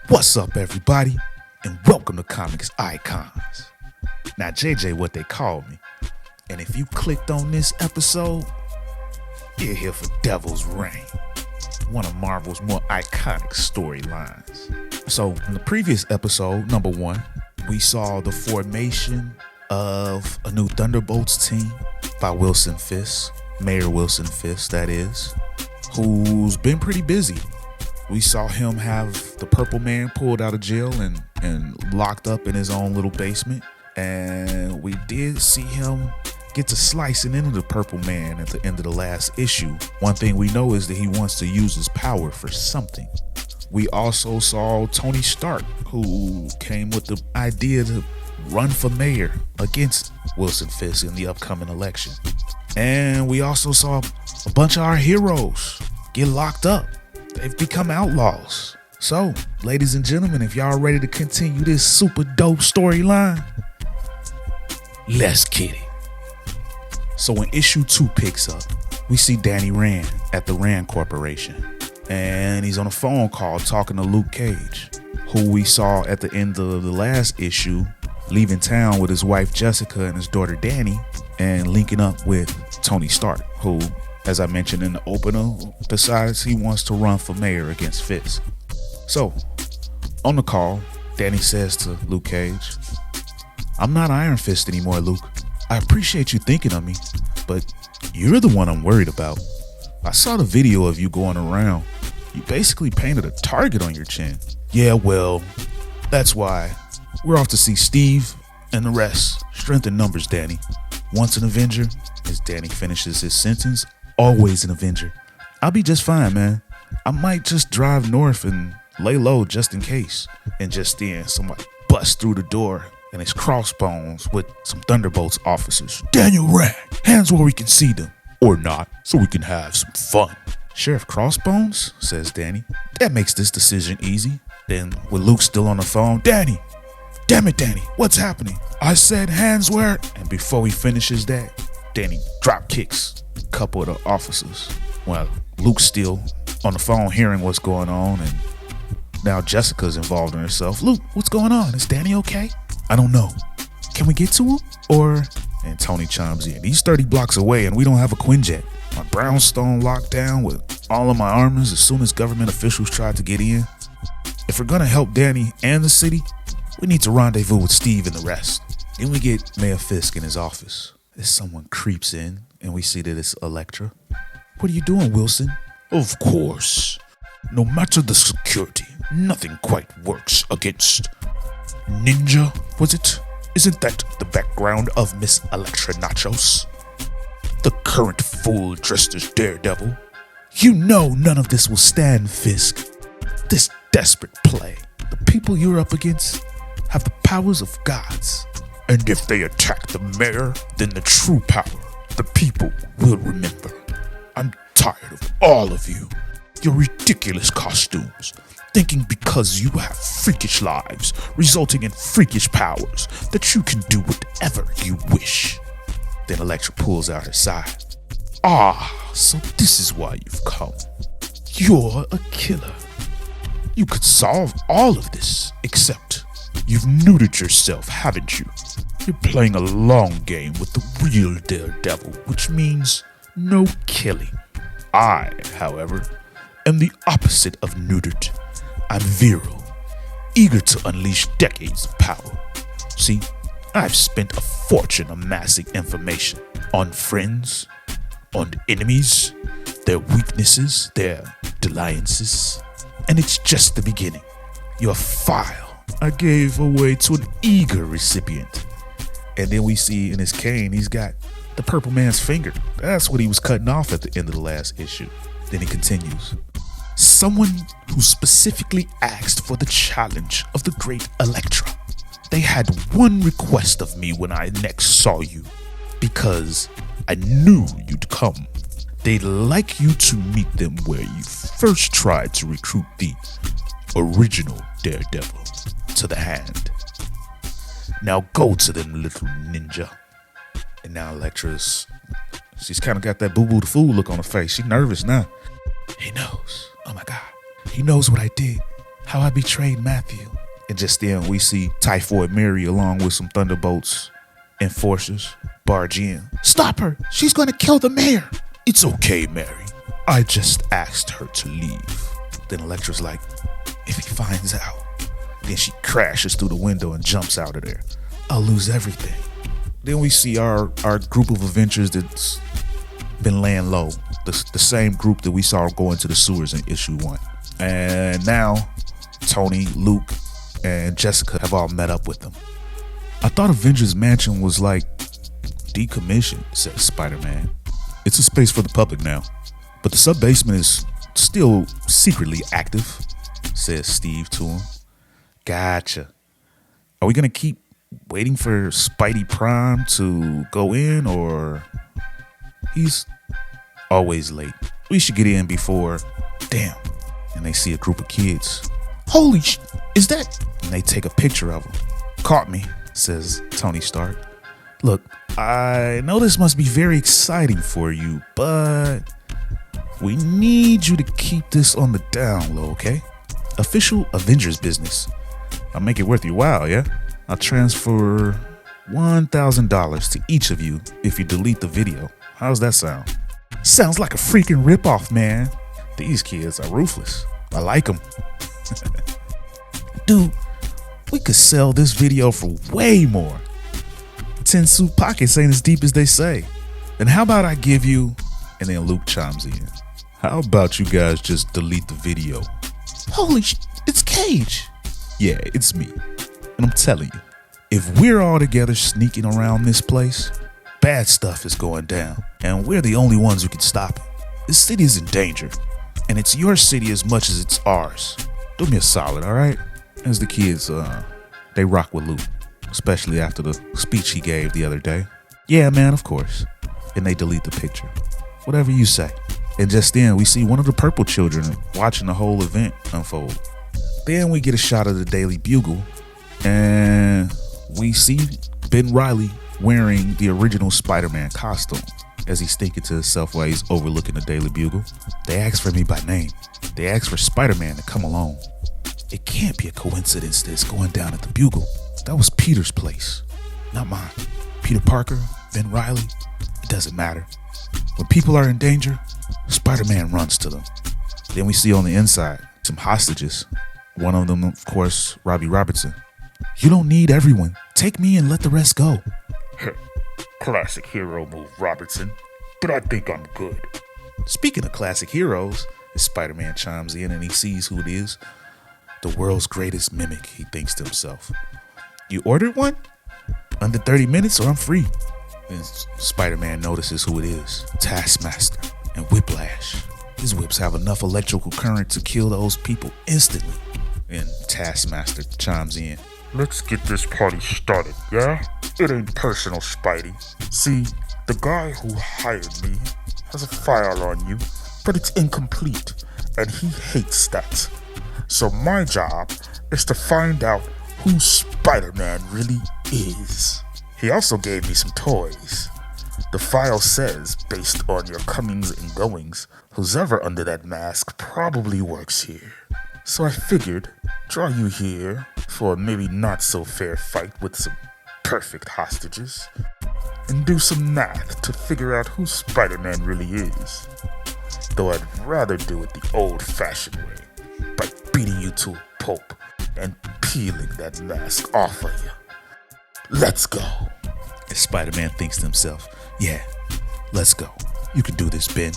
What's up, everybody, and welcome to Comics Icons. Now, JJ, what they call me, and if you clicked on this episode, you're here for Devil's Reign, one of Marvel's more iconic storylines. So, in the previous episode, number 1, we saw the formation of a new Thunderbolts team by Wilson Fisk, Mayor Wilson Fisk, that is, who's been pretty busy. We saw him have the Purple Man pulled out of jail and locked up in his own little basement. And we did see him get to slicing into the Purple Man at the end of the last issue. One thing we know is that he wants to use his power for something. We also saw Tony Stark, who came with the idea to run for mayor against Wilson Fisk in the upcoming election. And we also saw a bunch of our heroes get locked up. They've become outlaws. So, ladies and gentlemen, if y'all ready to continue this super dope storyline, let's get it. So when issue 2 picks up, we see Danny Rand at the Rand Corporation. And he's on a phone call talking to Luke Cage, who we saw at the end of the last issue leaving town with his wife Jessica and his daughter Danny and linking up with Tony Stark, who, as I mentioned in the opener, decides he wants to run for mayor against Fisk. So, on the call, Danny says to Luke Cage, "I'm not Iron Fist anymore, Luke. I appreciate you thinking of me, but you're the one I'm worried about. I saw the video of you going around. You basically painted a target on your chin." "Yeah, well, that's why. We're off to see Steve and the rest. Strength in numbers, Danny. Once an Avenger," as Danny finishes his sentence, "always an Avenger. I'll be just fine, man. I might just drive north and lay low just in case." And just then, somebody busts through the door and it's Crossbones with some Thunderbolts officers. "Daniel Rand, hands where we can see them. Or not, so we can have some fun." "Sheriff Crossbones," says Danny. "That makes this decision easy." Then, with Luke still on the phone, "Danny, damn it, Danny, what's happening?" "I said hands where..." And before he finishes that, Danny drop kicks a couple of the officers. Well, Luke's still on the phone hearing what's going on, and now Jessica's involved in herself. "Luke, what's going on? Is Danny okay?" "I don't know. Can we get to him? Or..." And Tony chimes in, "He's 30 blocks away and we don't have a Quinjet. My brownstone locked down with all of my armors as soon as government officials tried to get in. If we're gonna help Danny and the city, we need to rendezvous with Steve and the rest." Then we get Mayor Fisk in his office as someone creeps in and we see that it's Elektra. "What are you doing, Wilson?" "Of course. No matter the security, nothing quite works against Ninja, was it? Isn't that the background of Miss Elektra Nachos? The current fool dressed as Daredevil? You know none of this will stand, Fisk. This desperate play. The people you're up against have the powers of gods. And if they attack the mayor, then the true power, the people will remember. I'm tired of all of you. Your ridiculous costumes. Thinking because you have freakish lives, resulting in freakish powers, that you can do whatever you wish." Then Elektra pulls out her side. "Ah, so this is why you've come. You're a killer. You could solve all of this, except you've neutered yourself, haven't you? You're playing a long game with the real Daredevil, which means no killing. I, however, am the opposite of neutered. I'm virile, eager to unleash decades of power. See, I've spent a fortune amassing information on friends, on enemies, their weaknesses, their dalliances, and it's just the beginning. Your file I gave away to an eager recipient." And then we see in his cane, he's got the Purple Man's finger. That's what he was cutting off at the end of the last issue. Then he continues. "Someone who specifically asked for the challenge of the great Elektra. They had one request of me when I next saw you, because I knew you'd come. They'd like you to meet them where you first tried to recruit the original Daredevil to the Hand. Now go to them, little ninja." And now Elektra's, she's kind of got that boo-boo the fool look on her face. She's nervous now. "He knows. Oh my God. He knows what I did. how I betrayed Matthew. And just then we see Typhoid Mary along with some Thunderbolts enforcers barge in. Stop her! She's gonna kill the mayor! It's okay, Mary. I just asked her to leave. Then Elektra's like, if he finds out. Then she crashes through the window and jumps out of there. I'll lose everything. Then we see our group of Avengers that's been laying low. The same group that we saw go into the sewers in issue 1. And now Tony, Luke, and Jessica have all met up with them. I thought Avengers Mansion was like decommissioned, says Spider-Man. It's a space for the public now, but the sub-basement is still secretly active, says Steve to him. Gotcha. Are we gonna keep waiting for Spidey Prime to go in, or he's always late? We should get in before. Damn. And they see a group of kids. Holy sh! Is that? And they take a picture of him. Caught me, says Tony Stark. Look, I know this must be very exciting for you, but we need you to keep this on the down low, okay? Official Avengers business. I'll make it worth your while, yeah? I'll transfer $1,000 to each of you if you delete the video. How's that sound? Sounds like a freaking ripoff, man. These kids are ruthless. I like them. Dude, we could sell this video for way more. 10 suit pockets ain't as deep as they say. Then how about I give you... And then Luke chimes in. How about you guys just delete the video? Holy sh... It's Cage. Yeah, it's me. And I'm telling you, if we're all together sneaking around this place, bad stuff is going down. And we're the only ones who can stop it. This city is in danger. And it's your city as much as it's ours. Do me a solid, all right? As the kids, they rock with Luke. Especially after the speech he gave the other day. Yeah, man, of course. And they delete the picture. Whatever you say. And just then, we see one of the purple children watching the whole event unfold. Then we get a shot of the Daily Bugle. And we see Ben Reilly wearing the original Spider-Man costume. As he's thinking to himself while he's overlooking the Daily Bugle. They asked for me by name. They asked for Spider-Man to come along. It can't be a coincidence that it's going down at the Bugle. That was Peter's place, not mine. Peter Parker, Ben Reilly, it doesn't matter. When people are in danger, Spider-Man runs to them. Then we see on the inside some hostages. One of them, of course, Robbie Robertson. You don't need everyone. Take me and let the rest go. Classic hero move, Robertson. But I think I'm good. Speaking of classic heroes, as Spider-Man chimes in and he sees who it is. The world's greatest mimic, he thinks to himself. You ordered one? Under 30 minutes or I'm free. Then Spider-Man notices who it is. Taskmaster and Whiplash. His whips have enough electrical current to kill those people instantly. And Taskmaster chimes in. Let's get this party started, yeah? It ain't personal, Spidey. See, the guy who hired me has a file on you, but it's incomplete, and he hates that. So my job is to find out who Spider-Man really is. He also gave me some toys. The file says, based on your comings and goings, who's ever under that mask probably works here. So I figured, draw you here for a maybe not so fair fight with some perfect hostages, and do some math to figure out who Spider-Man really is. Though I'd rather do it the old-fashioned way, by beating you to a pulp and peeling that mask off of you. Let's go. And Spider-Man thinks to himself, yeah, let's go. You can do this, Ben.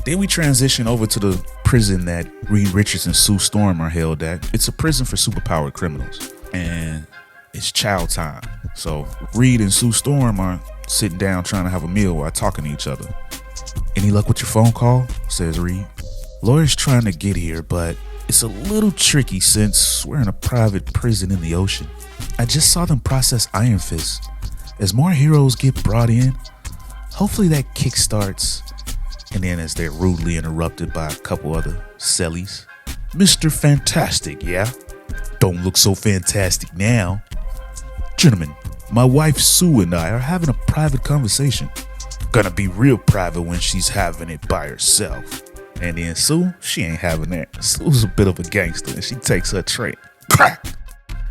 Then we transition over to the prison that Reed Richards and Sue Storm are held at. It's a prison for superpowered criminals. And it's chow time. So Reed and Sue Storm are sitting down trying to have a meal while talking to each other. Any luck with your phone call? Says Reed. Lawyer's trying to get here, but it's a little tricky since we're in a private prison in the ocean. I just saw them process Iron Fist. As more heroes get brought in, hopefully that kickstarts. And then as they're rudely interrupted by a couple other cellies. Mr. Fantastic, yeah? Don't look so fantastic now. Gentlemen, my wife Sue and I are having a private conversation. Gonna be real private when she's having it by herself. And then Sue, she ain't having that. Sue's a bit of a gangster, and she takes her tray, crack,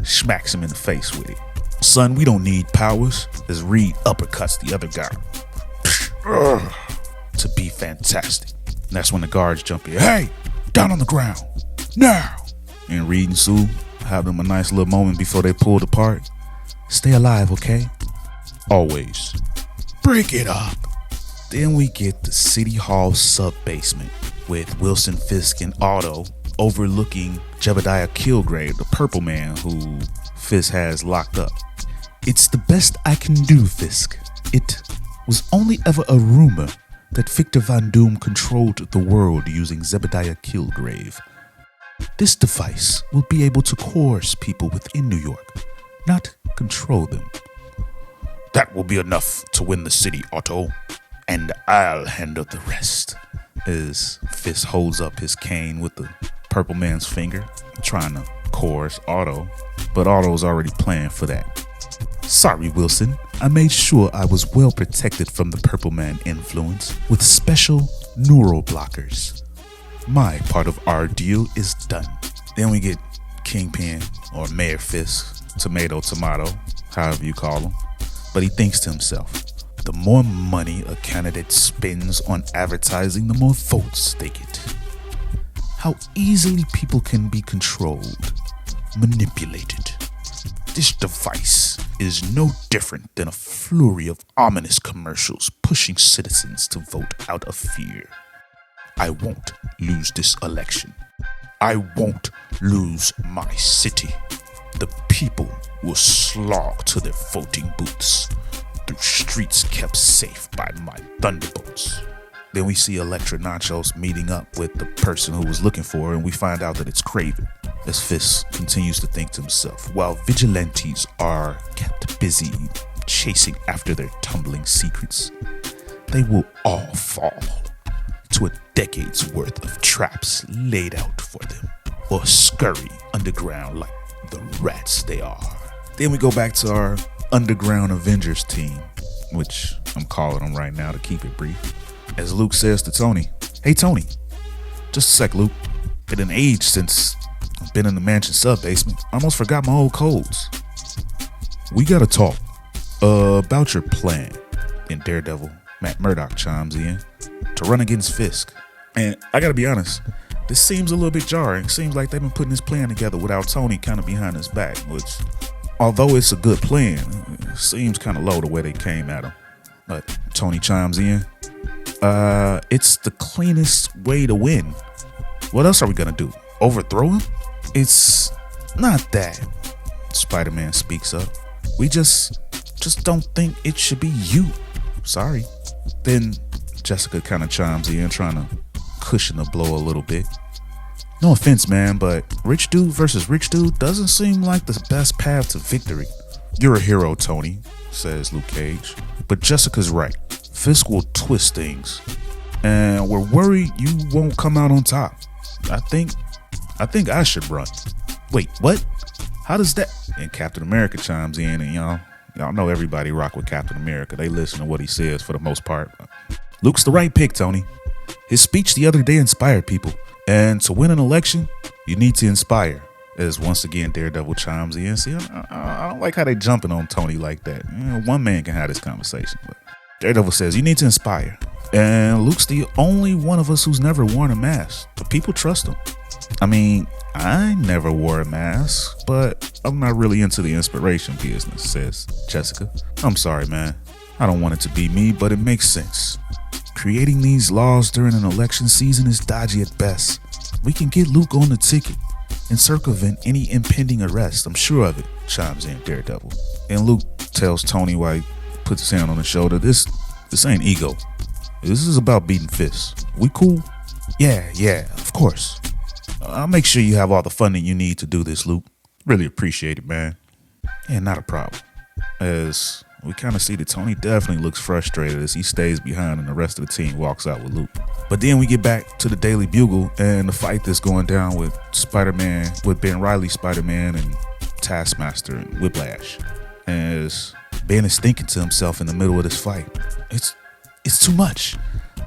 smacks him in the face with it. Son, we don't need powers, as Reed uppercuts the other guy. To be fantastic. And that's when the guards jump in. Hey, down on the ground, now. And Reed and Sue have them a nice little moment before they pulled apart. Stay alive, okay? Always. Break it up. Then we get the City Hall sub-basement with Wilson Fisk and Otto overlooking Jebediah Killgrave, the purple man who Fisk has locked up. It's the best I can do, Fisk. It was only ever a rumor that Victor Von Doom controlled the world using Jebediah Killgrave. This device will be able to coerce people within New York, not control them. That will be enough to win the city, Otto, and I'll handle the rest. As Fisk holds up his cane with the purple man's finger, trying to coerce Otto, but Otto's already planned for that. Sorry, Wilson. I made sure I was well protected from the purple man influence with special neural blockers. My part of our deal is done. Then we get Kingpin, or Mayor Fisk, tomato, however you call him. But he thinks to himself, the more money a candidate spends on advertising, the more votes they get. How easily people can be controlled, manipulated. This device is no different than a flurry of ominous commercials pushing citizens to vote out of fear. I won't lose this election. I won't lose my city. The people will slog to their voting booths through streets kept safe by my thunderbolts. Then we see Electra Nachos meeting up with the person who was looking for her, and we find out that it's Craven. As Fisk continues to think to himself, while vigilantes are kept busy chasing after their tumbling secrets, they will all fall to a decade's worth of traps laid out for them, or scurry underground like the rats they are. Then we go back to our underground Avengers team, which I'm calling them right now to keep it brief. As Luke says to Tony, hey Tony, just a sec, Luke. It done aged since I've been in the mansion sub-basement. I almost forgot my old codes. We gotta talk about your plan. And Daredevil, Matt Murdock, chimes in to run against Fisk. And I gotta be honest, this seems a little bit jarring. Seems like they've been putting this plan together without Tony kind of behind his back, which, although it's a good plan, it seems kind of low the way they came at him. But Tony chimes in, it's the cleanest way to win. What else are we gonna do? Overthrow him? It's not that. Spider-Man speaks up. We just don't think it should be you. Sorry. Then Jessica kind of chimes in, trying to cushion the blow a little bit. No offense, man, but rich dude versus rich dude doesn't seem like the best path to victory. You're a hero, Tony, says Luke Cage. But Jessica's right. Fisk will twist things. And we're worried you won't come out on top. I think I should run. Wait, what? How does that? And Captain America chimes in, and y'all know everybody rock with Captain America. They listen to what he says for the most part. Luke's the right pick, Tony. His speech the other day inspired people. And to win an election, you need to inspire. As once again Daredevil chimes in. See, I don't like how they jumping on Tony like that. One man can have this conversation. But Daredevil says, you need to inspire. And Luke's the only one of us who's never worn a mask. But people trust him. I mean, I never wore a mask, but I'm not really into the inspiration business, says Jessica. I'm sorry, man. I don't want it to be me, but it makes sense. Creating these laws during an election season is dodgy at best. We can get Luke on the ticket and circumvent any impending arrest. I'm sure of it, chimes in Daredevil. And Luke tells Tony while he puts his hand on his shoulder, this ain't ego. This is about beating Fisk. We cool? Yeah, of course. I'll make sure you have all the funding you need to do this, Luke. Really appreciate it, man. Yeah, not a problem. As we kind of see that Tony definitely looks frustrated as he stays behind and the rest of the team walks out with Luke. But then we get back to the Daily Bugle and the fight that's going down with Spider-Man, with Ben Reilly Spider-Man and Taskmaster and Whiplash. As Ben is thinking to himself in the middle of this fight, it's too much.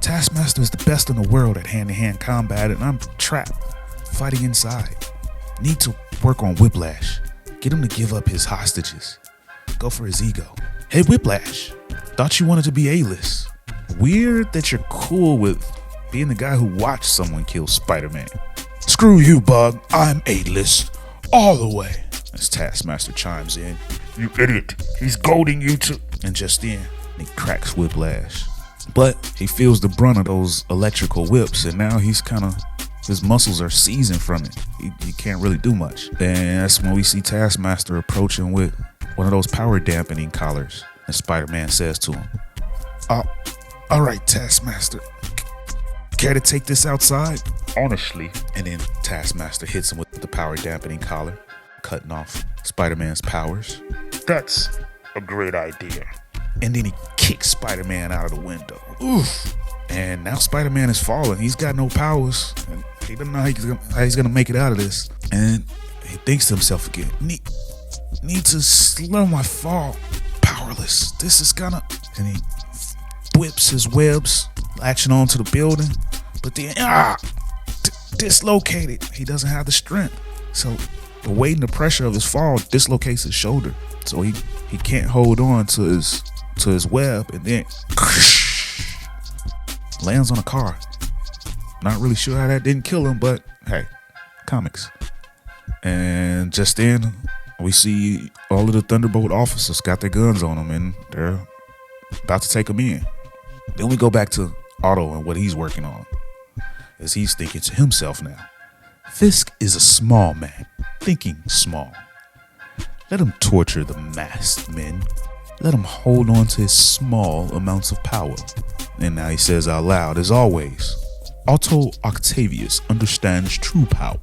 Taskmaster is the best in the world at hand-to-hand combat, and I'm trapped, fighting inside. Need to work on Whiplash. Get him to give up his hostages. Go for his ego. Hey, Whiplash. Thought you wanted to be A-list. Weird that you're cool with being the guy who watched someone kill Spider-Man. Screw you, Bug. I'm A-list. All the way. As Taskmaster chimes in. You idiot. He's goading you to... And just then, he cracks Whiplash. But he feels the brunt of those electrical whips, and now his muscles are seasoned from it. He can't really do much. And that's when we see Taskmaster approaching with one of those power dampening collars. And Spider-Man says to him, all right, Taskmaster. Care to take this outside? Honestly. And then Taskmaster hits him with the power dampening collar, cutting off Spider-Man's powers. That's a great idea. And then he kicks Spider-Man out of the window. Oof. And now Spider-Man is falling. He's got no powers. And he doesn't know how he's gonna make it out of this. And he thinks to himself again, need to slow my fall. Powerless. This is gonna... And he whips his webs, latching onto the building. But then, dislocated. He doesn't have the strength. So the weight and the pressure of his fall dislocates his shoulder. So he can't hold on to his web, and then lands on a car. Not really sure how that didn't kill him, but hey, comics. And just then, we see all of the Thunderbolt officers got their guns on them, and they're about to take him in. Then we go back to Otto and what he's working on, as he's thinking to himself now. Fisk is a small man, thinking small. Let him torture the masked men. Let him hold on to his small amounts of power. And now he says out loud, as always, Otto Octavius understands true power.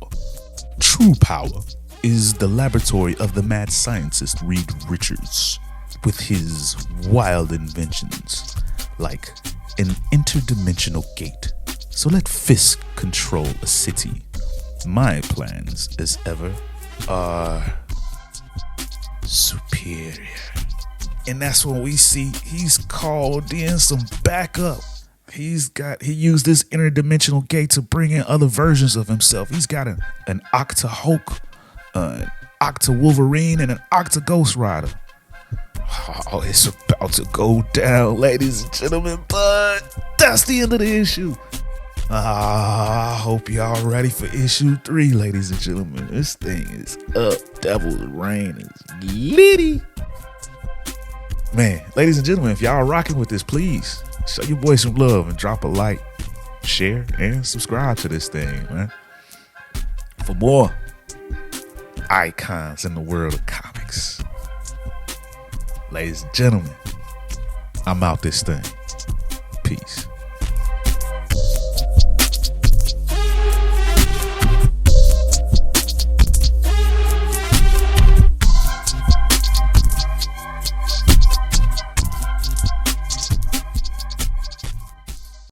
True power is the laboratory of the mad scientist Reed Richards, with his wild inventions, like an interdimensional gate. So let Fisk control a city. My plans, as ever, are superior. And that's when we see he's called in some backup. He used this interdimensional gate to bring in other versions of himself. He's got an Octa Hulk, an Octa Wolverine, and an Octa Ghost Rider. Oh, it's about to go down, ladies and gentlemen, but that's the end of the issue. I hope y'all ready for issue 3, ladies and gentlemen. This thing is up. Devil's Reign is litty. Man, ladies and gentlemen, if y'all are rocking with this, please show your boy some love and drop a like, share, and subscribe to this thing, man. For more icons in the world of comics. Ladies and gentlemen, I'm out this thing. Peace.